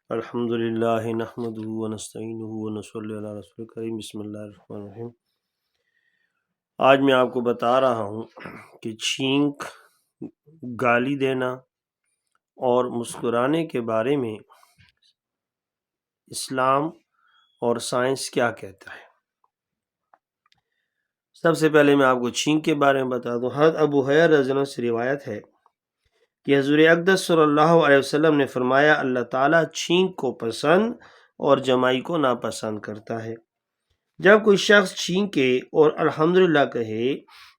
الحمد للہ نحمدہ ونستعینہ ونصلی علی رسول کریم بسم اللہ الرحمن الرحیم۔ آج میں آپ کو بتا رہا ہوں کہ چھینک، گالی دینا اور مسکرانے کے بارے میں اسلام اور سائنس کیا کہتا ہے۔ سب سے پہلے میں آپ کو چھینک کے بارے میں بتا دوں۔ حضرت ابو ہریرہ رضی اللہ عنہ سے روایت ہے کہ حضور اقدس صلی اللہ علیہ وسلم نے فرمایا، اللہ تعالیٰ چھینک کو پسند اور جمائی کو ناپسند کرتا ہے۔ جب کوئی شخص چھینکے اور الحمدللہ کہے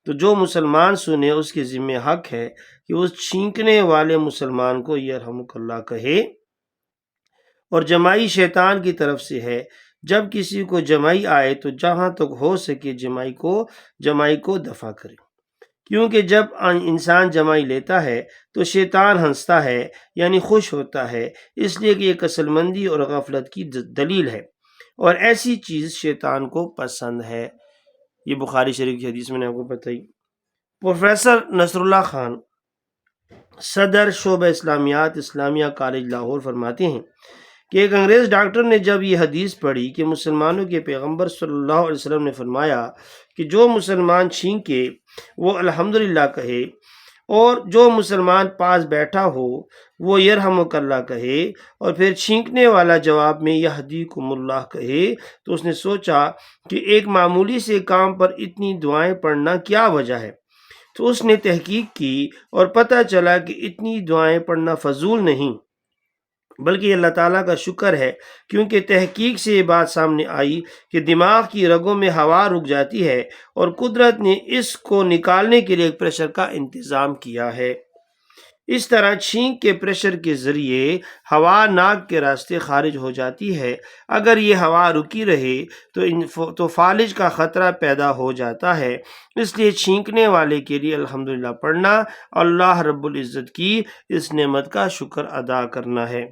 تو جو مسلمان سنے اس کے ذمہ حق ہے کہ اس چھینکنے والے مسلمان کو یرحمک اللہ کہے، اور جمائی شیطان کی طرف سے ہے۔ جب کسی کو جمائی آئے تو جہاں تک ہو سکے جمائی کو دفع کرے، کیونکہ جب انسان جمائی لیتا ہے تو شیطان ہنستا ہے، یعنی خوش ہوتا ہے، اس لیے کہ یہ کسل مندی اور غفلت کی دلیل ہے، اور ایسی چیز شیطان کو پسند ہے۔ یہ بخاری شریف کی حدیث میں نے آپ کو بتائی۔ پروفیسر نصر اللہ خان، صدر شعبہ اسلامیات اسلامیہ کالج لاہور، فرماتے ہیں کہ ایک انگریز ڈاکٹر نے جب یہ حدیث پڑھی کہ مسلمانوں کے پیغمبر صلی اللہ علیہ وسلم نے فرمایا کہ جو مسلمان چھینکے وہ الحمدللہ کہے، اور جو مسلمان پاس بیٹھا ہو وہ یرحمک اللہ کہے، اور پھر چھینکنے والا جواب میں یہدیکم اللہ کہے، تو اس نے سوچا کہ ایک معمولی سے کام پر اتنی دعائیں پڑھنا کیا وجہ ہے۔ تو اس نے تحقیق کی اور پتہ چلا کہ اتنی دعائیں پڑھنا فضول نہیں بلکہ اللہ تعالیٰ کا شکر ہے، کیونکہ تحقیق سے یہ بات سامنے آئی کہ دماغ کی رگوں میں ہوا رک جاتی ہے اور قدرت نے اس کو نکالنے کے لیے ایک پریشر کا انتظام کیا ہے۔ اس طرح چھینک کے پریشر کے ذریعے ہوا ناک کے راستے خارج ہو جاتی ہے۔ اگر یہ ہوا رکی رہے تو فالج کا خطرہ پیدا ہو جاتا ہے۔ اس لیے چھینکنے والے کے لیے الحمدللہ پڑھنا اللہ رب العزت کی اس نعمت کا شکر ادا کرنا ہے۔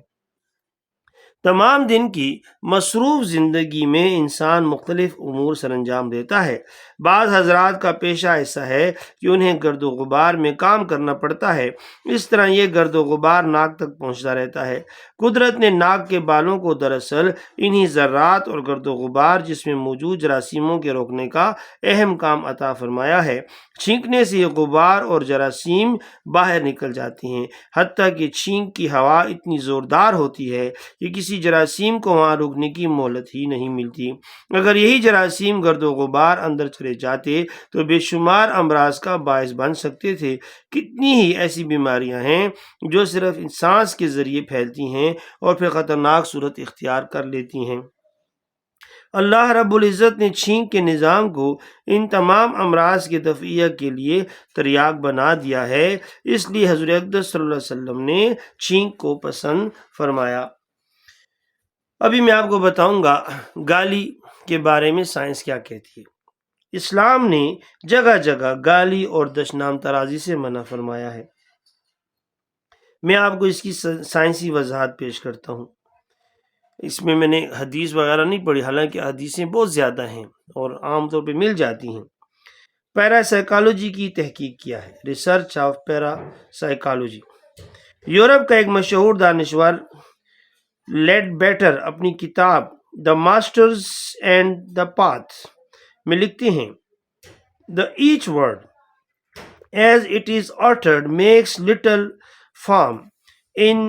تمام دن کی مصروف زندگی میں انسان مختلف امور سر انجام دیتا ہے۔ بعض حضرات کا پیشہ ایسا ہے کہ انہیں گرد و غبار میں کام کرنا پڑتا ہے، اس طرح یہ گرد و غبار ناک تک پہنچتا رہتا ہے۔ قدرت نے ناک کے بالوں کو دراصل انہی ذرات اور گرد و غبار جس میں موجود جراثیموں کے روکنے کا اہم کام عطا فرمایا ہے۔ چھینکنے سے یہ غبار اور جراثیم باہر نکل جاتی ہیں، حتیٰ کہ چھینک کی ہوا اتنی زوردار ہوتی ہے کہ کسی جراثیم کو وہاں رکنے کی مہلت ہی نہیں ملتی۔ اگر یہی جراثیم گرد و غبار اندر چلے جاتے تو بے شمار امراض کا باعث بن سکتے تھے۔ کتنی ہی ایسی بیماریاں ہیں جو صرف سانس کے ذریعے پھیلتی ہیں اور پھر خطرناک صورت اختیار کر لیتی ہیں۔ اللہ رب العزت نے چھینک کے نظام کو ان تمام امراض کے دفعیہ کے لیے تریاق بنا دیا ہے، اس لیے حضور اقدس صلی اللہ علیہ وسلم نے چھینک کو پسند فرمایا۔ ابھی میں آپ کو بتاؤں گا گالی کے بارے میں سائنس کیا کہتی ہے۔ اسلام نے جگہ جگہ گالی اور دشنام ترازی سے منع فرمایا ہے۔ میں آپ کو اس کی سائنسی وضاحت پیش کرتا ہوں۔ اس میں نے حدیث وغیرہ نہیں پڑھی، حالانکہ حدیثیں بہت زیادہ ہیں اور عام طور پہ مل جاتی ہیں۔ پیرا سائیکالوجی کی تحقیق کیا ہے، ریسرچ آف پیرا سائیکالوجی۔ یورپ کا ایک مشہور دانشور لیڈ بیٹر اپنی کتاب the masters and the path میں لکھتے ہیں، the H word as it is uttered makes little form in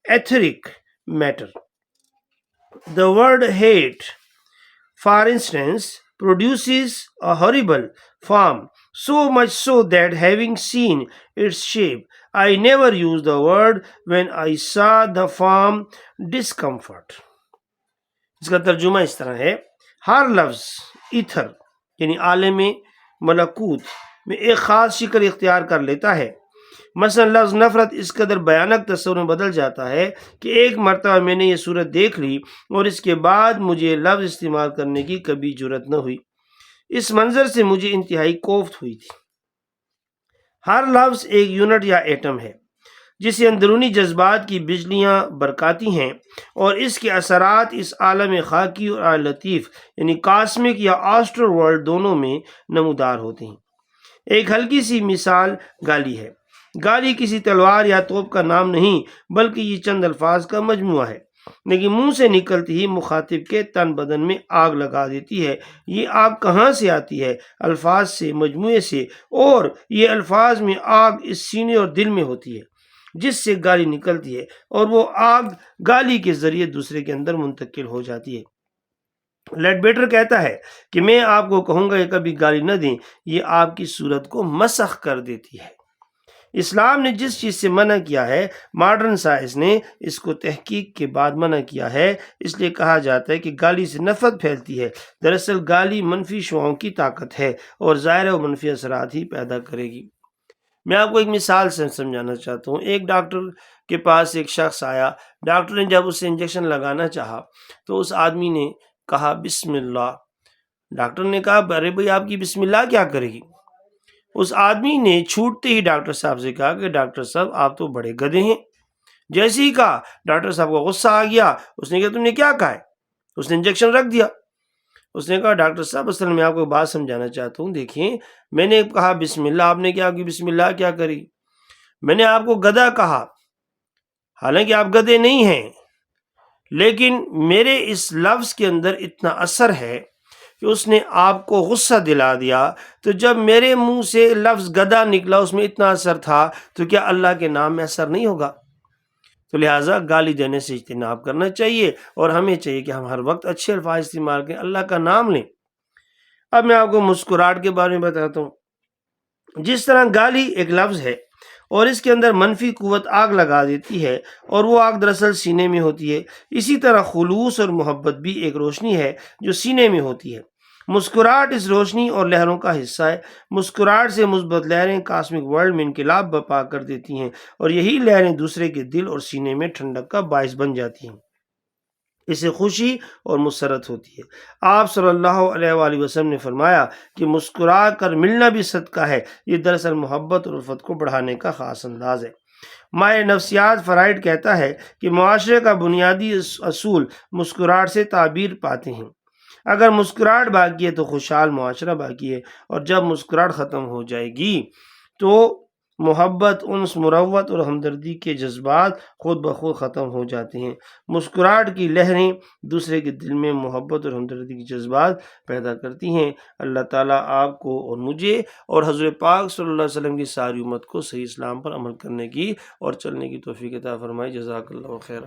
etheric matter. The word hate, for instance, produces a horrible form, so much so that having seen its shape, I never used the word when I saw the form discomfort. اس کا ترجمہ اس طرح ہے، ہر لفظ ether یعنی عالم ملکوت میں ایک خاص شکل اختیار کر لیتا ہے۔ مثلا لفظ نفرت اس قدر بھیانک تصور میں بدل جاتا ہے کہ ایک مرتبہ میں نے یہ صورت دیکھ لی اور اس کے بعد مجھے یہ لفظ استعمال کرنے کی کبھی جرت نہ ہوئی۔ اس منظر سے مجھے انتہائی کوفت ہوئی تھی۔ ہر لفظ ایک یونٹ یا ایٹم ہے جسے اندرونی جذبات کی بجلیاں برکاتی ہیں، اور اس کے اثرات اس عالم خاکی اور عالم لطیف یعنی کاسمک یا آسٹرل ورلڈ دونوں میں نمودار ہوتے ہیں۔ ایک ہلکی سی مثال گالی ہے۔ گالی کسی تلوار یا توپ کا نام نہیں بلکہ یہ چند الفاظ کا مجموعہ ہے۔ لیکن منہ سے نکلتی ہی مخاطب کے تن بدن میں آگ لگا دیتی ہے۔ یہ آگ کہاں سے آتی ہے؟ الفاظ سے، مجموعے سے، اور یہ الفاظ میں آگ اس سینے اور دل میں ہوتی ہے جس سے گالی نکلتی ہے، اور وہ آگ گالی کے ذریعے دوسرے کے اندر منتقل ہو جاتی ہے۔ لیڈ بیٹر کہتا ہے کہ میں آپ کو کہوں گا کہ کبھی گالی نہ دیں، یہ آپ کی صورت کو مسخ کر دیتی ہے۔ اسلام نے جس چیز سے منع کیا ہے، ماڈرن سائنس نے اس کو تحقیق کے بعد منع کیا ہے۔ اس لیے کہا جاتا ہے کہ گالی سے نفرت پھیلتی ہے۔ دراصل گالی منفی شعاؤں کی طاقت ہے اور ظاہر و منفی اثرات ہی پیدا کرے گی۔ میں آپ کو ایک مثال سے سمجھانا چاہتا ہوں۔ ایک ڈاکٹر کے پاس ایک شخص آیا، ڈاکٹر نے جب اسے انجیکشن لگانا چاہا تو اس آدمی نے کہا بسم اللہ۔ ڈاکٹر نے کہا ارے بھائی آپ کی بسم اللہ کیا کرے گی؟ اس آدمی نے چھوٹتے ہی ڈاکٹر صاحب سے کہا کہ ڈاکٹر صاحب آپ تو بڑے گدھے ہیں۔ جیسے ہی کہا ڈاکٹر صاحب کو غصہ آ گیا، اس نے کہا تم نے کیا کہا ہے؟ اس نے انجیکشن رکھ دیا۔ اس نے کہا ڈاکٹر صاحب اصل میں آپ کو بات سمجھانا چاہتا ہوں، دیکھیں میں نے کہا بسم اللہ، آپ نے کیا کہ بسم اللہ کیا کری؟ میں نے آپ کو گدھا کہا، حالانکہ آپ گدھے نہیں ہیں، لیکن میرے اس لفظ کے اندر اتنا اثر ہے کہ اس نے آپ کو غصہ دلا دیا۔ تو جب میرے منہ سے لفظ گدھا نکلا، اس میں اتنا اثر تھا، تو کیا اللہ کے نام میں اثر نہیں ہوگا؟ تو لہٰذا گالی دینے سے اجتناب کرنا چاہیے، اور ہمیں چاہیے کہ ہم ہر وقت اچھے الفاظ استعمال کریں، اللہ کا نام لیں۔ اب میں آپ کو مسکراہٹ کے بارے میں بتاتا ہوں۔ جس طرح گالی ایک لفظ ہے اور اس کے اندر منفی قوت آگ لگا دیتی ہے، اور وہ آگ دراصل سینے میں ہوتی ہے، اسی طرح خلوص اور محبت بھی ایک روشنی ہے جو سینے میں ہوتی ہے۔ مسکراہٹ اس روشنی اور لہروں کا حصہ ہے۔ مسکراہٹ سے مثبت لہریں کاسمک ورلڈ میں انقلاب برپا کر دیتی ہیں، اور یہی لہریں دوسرے کے دل اور سینے میں ٹھنڈک کا باعث بن جاتی ہیں۔ اسے خوشی اور مسرت ہوتی ہے۔ آپ صلی اللہ علیہ وآلہ وسلم نے فرمایا کہ مسکرا کر ملنا بھی صدقہ ہے۔ یہ دراصل محبت اور الفت کو بڑھانے کا خاص انداز ہے۔ ماہر نفسیات فرائڈ کہتا ہے کہ معاشرے کا بنیادی اصول مسکراہٹ سے تعبیر پاتے ہیں۔ اگر مسکراہٹ باقی ہے تو خوشحال معاشرہ باقی ہے، اور جب مسکراہٹ ختم ہو جائے گی تو محبت، انس، مروت اور ہمدردی کے جذبات خود بخود ختم ہو جاتے ہیں۔ مسکراہٹ کی لہریں دوسرے کے دل میں محبت اور ہمدردی کے جذبات پیدا کرتی ہیں۔ اللہ تعالیٰ آپ کو اور مجھے اور حضرت پاک صلی اللہ علیہ وسلم کی ساری امت کو صحیح اسلام پر عمل کرنے کی اور چلنے کی توفیق عطا فرمائے۔ جزاک اللہ خیر۔